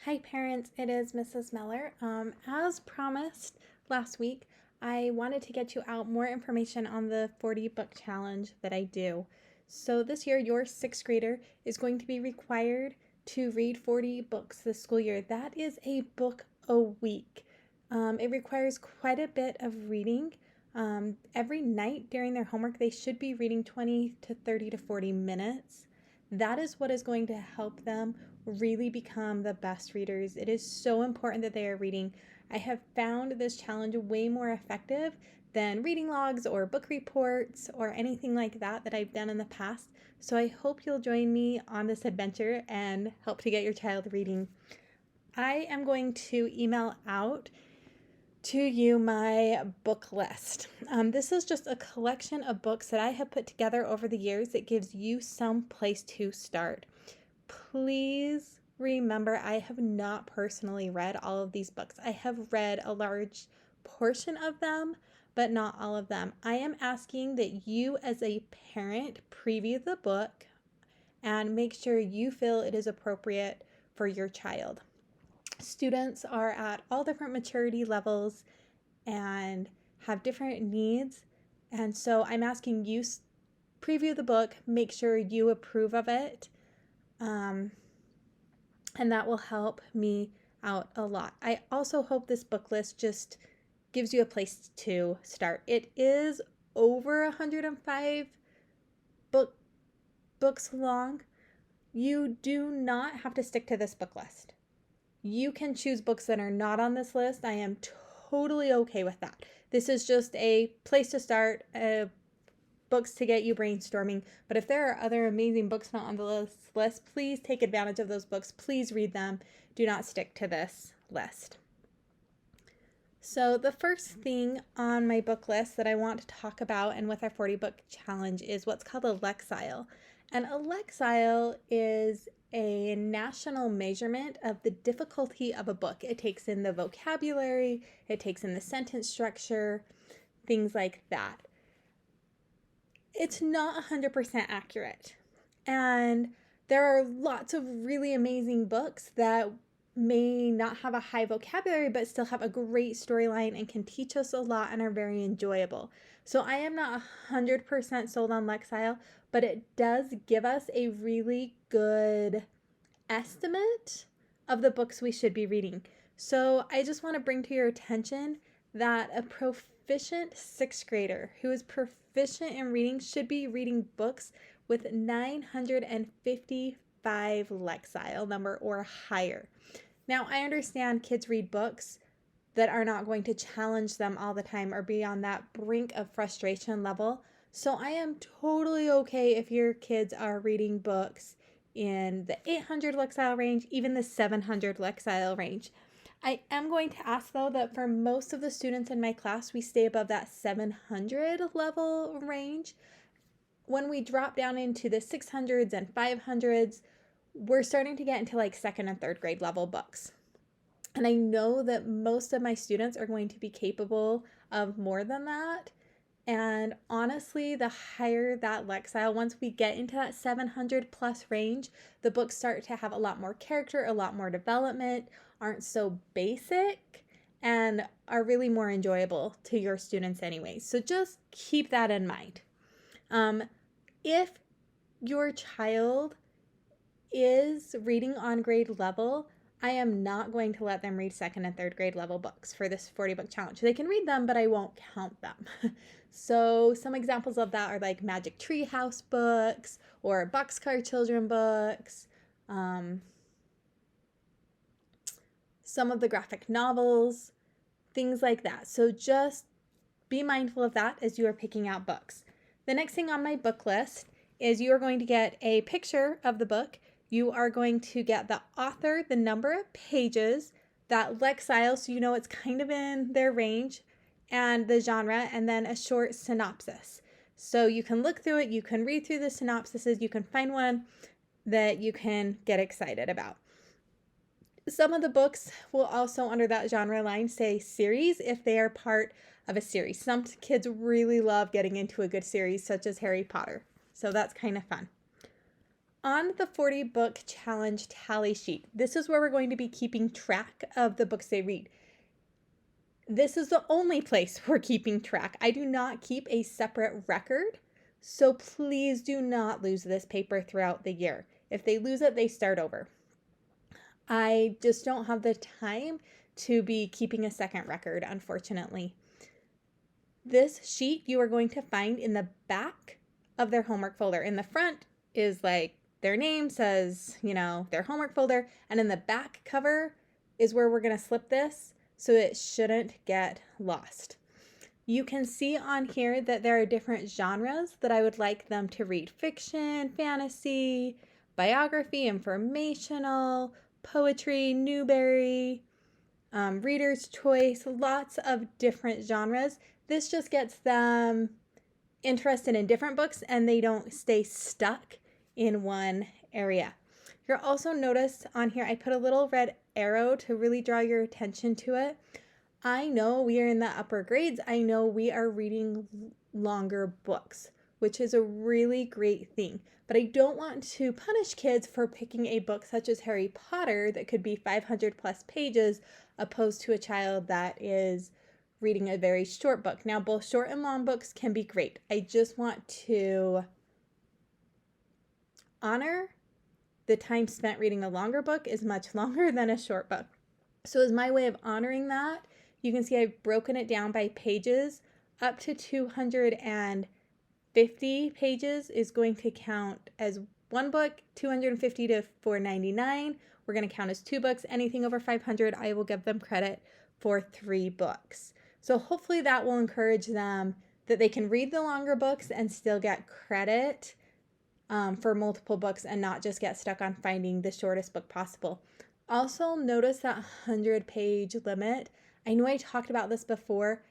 Hi parents, it is Mrs. Miller. As promised last week, I wanted to get you out more information on the 40 book challenge that I do. So this year, your sixth grader is going to be required to read 40 books this school year. That is a book a week. It requires quite a bit of reading. Every night during their homework, they should be reading 20 to 30 to 40 minutes. That is what is going to help them really become the best readers. It is so important that they are reading. I have found this challenge way more effective than reading logs or book reports or anything like that I've done in the past. So I hope you'll join me on this adventure and help to get your child reading. I am going to email out to you my book list. This is just a collection of books that I have put together over the years that gives you some place to start. Please remember, I have not personally read all of these books. I have read a large portion of them, but not all of them. I am asking that you, as a parent, preview the book and make sure you feel it is appropriate for your child. Students are at all different maturity levels and have different needs. And so I'm asking you preview the book, make sure you approve of it. And that will help me out a lot. I also hope this book list just gives you a place to start. It is over 105 books long. You do not have to stick to this book list. You can choose books that are not on this list. I am totally okay with that. This is just a place to start, books to get you brainstorming. But if there are other amazing books not on the list, please take advantage of those books. Please read them. Do not stick to this list. So the first thing on my book list that I want to talk about and with our 40 book challenge is what's called a Lexile. And a Lexile is a national measurement of the difficulty of a book. It takes in the vocabulary, it takes in the sentence structure, things like that. It's not 100% accurate. And there are lots of really amazing books that may not have a high vocabulary but still have a great storyline and can teach us a lot and are very enjoyable. So I am not 100% sold on Lexile, but it does give us a really good estimate of the books we should be reading. So I just want to bring to your attention that a proficient sixth grader who is proficient in reading should be reading books with 955 Lexile number or higher. Now, I understand kids read books that are not going to challenge them all the time or be on that brink of frustration level. So I am totally okay if your kids are reading books in the 800 Lexile range, even the 700 Lexile range. I am going to ask though that for most of the students in my class, we stay above that 700 level range. When we drop down into the 600s and 500s, we're starting to get into like second and third grade level books. And I know that most of my students are going to be capable of more than that. And honestly, the higher that Lexile, once we get into that 700 plus range, the books start to have a lot more character, a lot more development, aren't so basic, and are really more enjoyable to your students anyway. So just keep that in mind. If your child is reading on grade level, I am not going to let them read second and third grade level books for this 40 book challenge. They can read them, but I won't count them. So some examples of that are like Magic Tree House books or Boxcar Children books, some of the graphic novels, things like that. So just be mindful of that as you are picking out books. The next thing on my book list is you are going to get a picture of the book. You are going to get the author, the number of pages, that Lexile, so you know it's kind of in their range, and the genre, and then a short synopsis. So you can look through it, you can read through the synopsises, you can find one that you can get excited about. Some of the books will also, under that genre line, say series if they are part of a series. Some kids really love getting into a good series, such as Harry Potter. So that's kind of fun. On the 40 book challenge tally sheet, this is where we're going to be keeping track of the books they read. This is the only place we're keeping track. I do not keep a separate record, so please do not lose this paper throughout the year. If they lose it, they start over. I just don't have the time to be keeping a second record, unfortunately. This sheet you are going to find in the back of their homework folder. In the front is like their name says, their homework folder, and in the back cover is where we're going to slip this so it shouldn't get lost. You can see on here that there are different genres that I would like them to read: fiction, fantasy, biography, informational, poetry, Newbery, reader's choice, lots of different genres. This just gets them interested in different books and they don't stay stuck in one area. You'll also notice on here I put a little red arrow to really draw your attention to it. I know we are in the upper grades. I know we are reading longer books, which is a really great thing. But I don't want to punish kids for picking a book such as Harry Potter that could be 500 plus pages opposed to a child that is reading a very short book. Now, both short and long books can be great. I just want to honor the time spent reading a longer book is much longer than a short book. So as my way of honoring that, you can see I've broken it down by pages. Up to 250 pages is going to count as one book. 250 to 499, we're going to count as two books. Anything over 500, I will give them credit for 3 books. So hopefully that will encourage them that they can read the longer books and still get credit for multiple books and not just get stuck on finding the shortest book possible. Also, notice that 100-page limit. I know I talked about this before.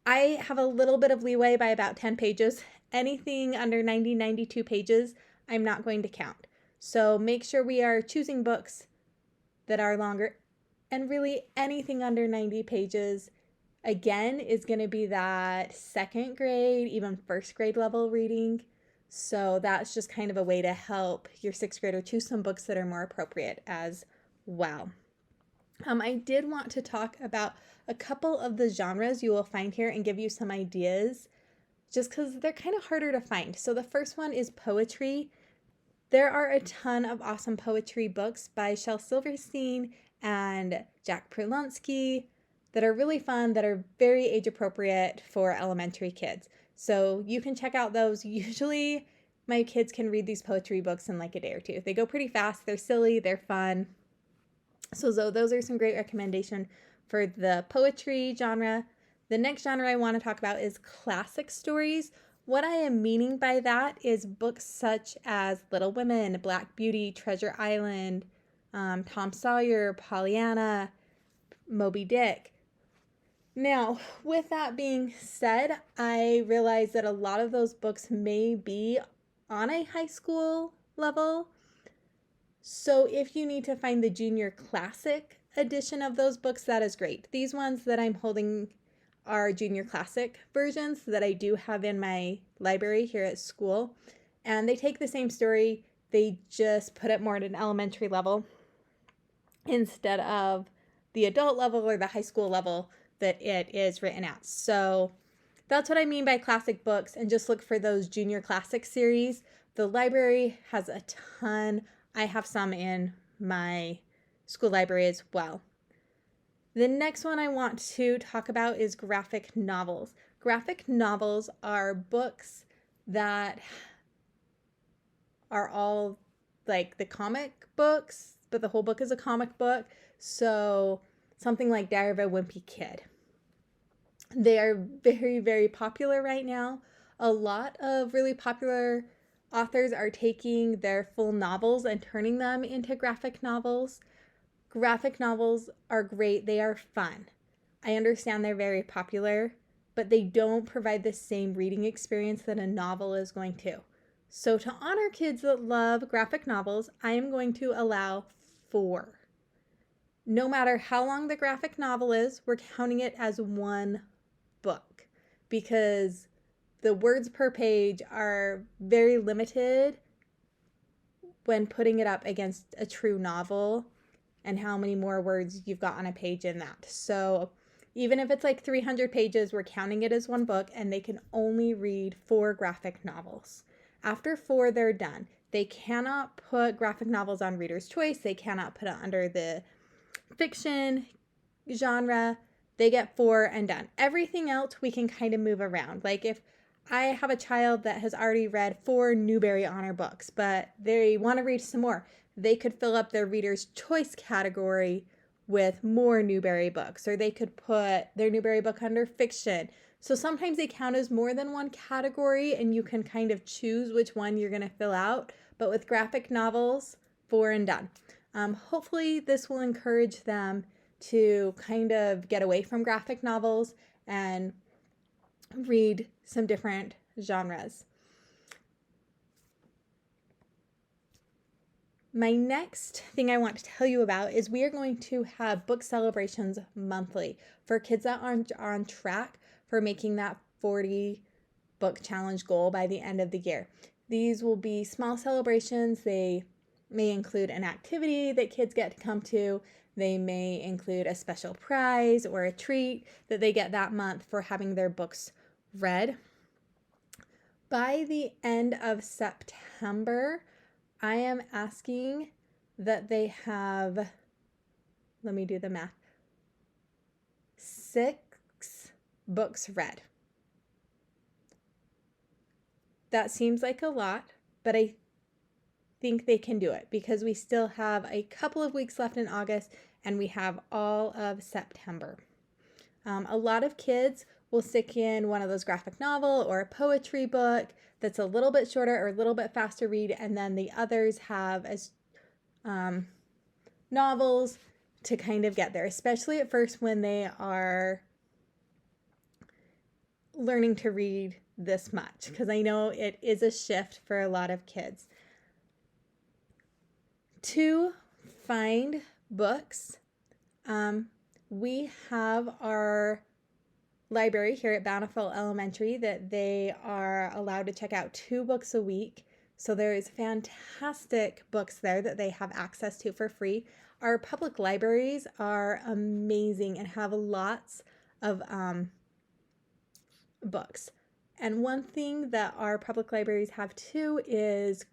I have a little bit of leeway by about 10 pages. Anything under 90, 92 pages, I'm not going to count. So make sure we are choosing books that are longer. And really anything under 90 pages, again, is going to be that second grade, even first grade level reading. So that's just kind of a way to help your 6th grader choose some books that are more appropriate as well. I did want to talk about a couple of the genres you will find here and give you some ideas just because they're kind of harder to find. So the first one is poetry. There are a ton of awesome poetry books by Shel Silverstein and Jack Prulonsky that are really fun, that are very age appropriate for elementary kids. So you can check out those. Usually my kids can read these poetry books in like a day or two. They go pretty fast. They're silly. They're fun. So those are some great recommendations for the poetry genre. The next genre I want to talk about is classic stories. What I am meaning by that is books such as Little Women, Black Beauty, Treasure Island, Tom Sawyer, Pollyanna, Moby Dick. Now, with that being said, I realize that a lot of those books may be on a high school level. So if you need to find the junior classic edition of those books, that is great. These ones that I'm holding are junior classic versions that I do have in my library here at school. And they take the same story, they just put it more at an elementary level instead of the adult level or the high school level that it is written at. So that's what I mean by classic books, and just look for those junior classic series. The library has a ton. I have some in my school library as well. The next one I want to talk about is graphic novels. Graphic novels are books that are all like the comic books, but the whole book is a comic book. So something like Diary of a Wimpy Kid. They are very, very popular right now. A lot of really popular authors are taking their full novels and turning them into graphic novels. Graphic novels are great. They are fun. I understand they're very popular, but they don't provide the same reading experience that a novel is going to. So to honor kids that love graphic novels, I am going to allow 4. No matter how long the graphic novel is, we're counting it as one book because the words per page are very limited when putting it up against a true novel and how many more words you've got on a page in that. So even if it's like 300 pages, we're counting it as one book, and they can only read 4 graphic novels. After 4, they're done. They cannot put graphic novels on Reader's Choice. They cannot put it under the fiction genre. They get 4 and done. Everything else we can kind of move around. Like if I have a child that has already read 4 Newbery Honor books, but they want to read some more, they could fill up their Reader's Choice category with more Newbery books, or they could put their Newbery book under fiction. So sometimes they count as more than one category, and you can kind of choose which one you're going to fill out. But with graphic novels, 4 and done. Hopefully this will encourage them to kind of get away from graphic novels and read some different genres. My next thing I want to tell you about is we are going to have book celebrations monthly for kids that are on track for making that 40 book challenge goal by the end of the year. These will be small celebrations. They may include an activity that kids get to come to. They may include a special prize or a treat that they get that month for having their books read. By the end of September, I am asking that they have, let me do the math, 6 books read. That seems like a lot, but I think they can do it because we still have a couple of weeks left in August and we have all of September. A lot of kids will stick in one of those graphic novel or a poetry book that's a little bit shorter or a little bit faster read, and then the others have as novels to kind of get there, especially at first when they are learning to read this much, because I know it is a shift for a lot of kids. To find books, we have our library here at Bountiful Elementary that they are allowed to check out 2 books a week. So there's fantastic books there that they have access to for free. Our public libraries are amazing and have lots of books. And one thing that our public libraries have too is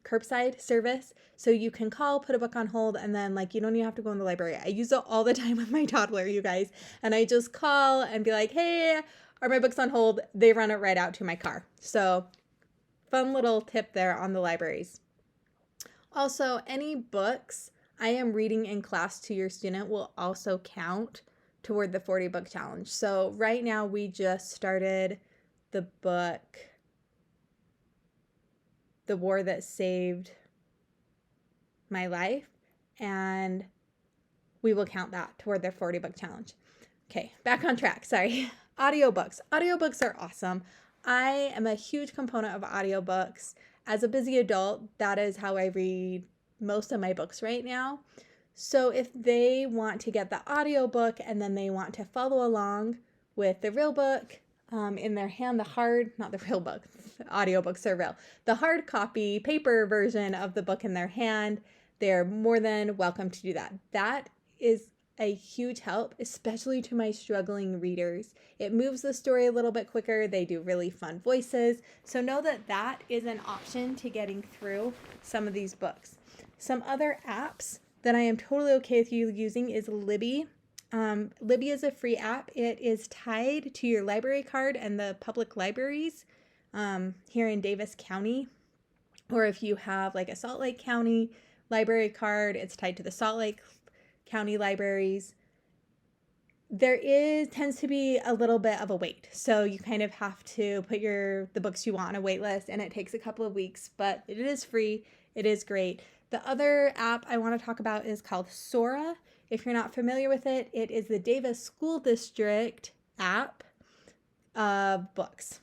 curbside service. So you can call, put a book on hold, and then you don't even have to go in the library. I use it all the time with my toddler, you guys. And I just call and be like, hey, are my books on hold? They run it right out to my car. So fun little tip there on the libraries. Also, any books I am reading in class to your student will also count toward the 40 book challenge. So right now we just started the book, The War That Saved My Life, and we will count that toward their 40 book challenge. Okay, back on track. Sorry. Audiobooks. Audiobooks are awesome. I am a huge component of audiobooks. As a busy adult, that is how I read most of my books right now. So if they want to get the audiobook and then they want to follow along with the real book in their hand, not the real book, audiobooks are real, the hard copy paper version of the book in their hand, they're more than welcome to do that. That is a huge help, especially to my struggling readers. It moves the story a little bit quicker. They do really fun voices. So know that that is an option to getting through some of these books. Some other apps that I am totally okay with you using is Libby. Libby is a free app. It is tied to your library card and the public libraries here in Davis County. Or if you have a Salt Lake County library card, it's tied to the Salt Lake County libraries. There tends to be a little bit of a wait. So you kind of have to put the books you want on a wait list, and it takes a couple of weeks, but it is free. It is great. The other app I want to talk about is called Sora. If you're not familiar with it, it is the Davis School District app of books.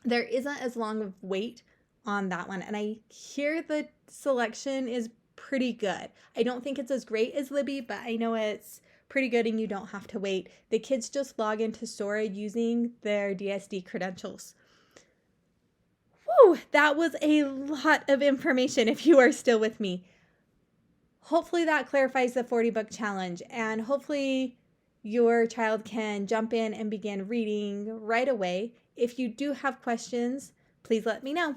There isn't as long of wait on that one, and I hear the selection is pretty good. I don't think it's as great as Libby, but I know it's pretty good and you don't have to wait. The kids just log into Sora using their DSD credentials. Whew, that was a lot of information if you are still with me. Hopefully that clarifies the 40 book challenge, and hopefully your child can jump in and begin reading right away. If you do have questions, please let me know.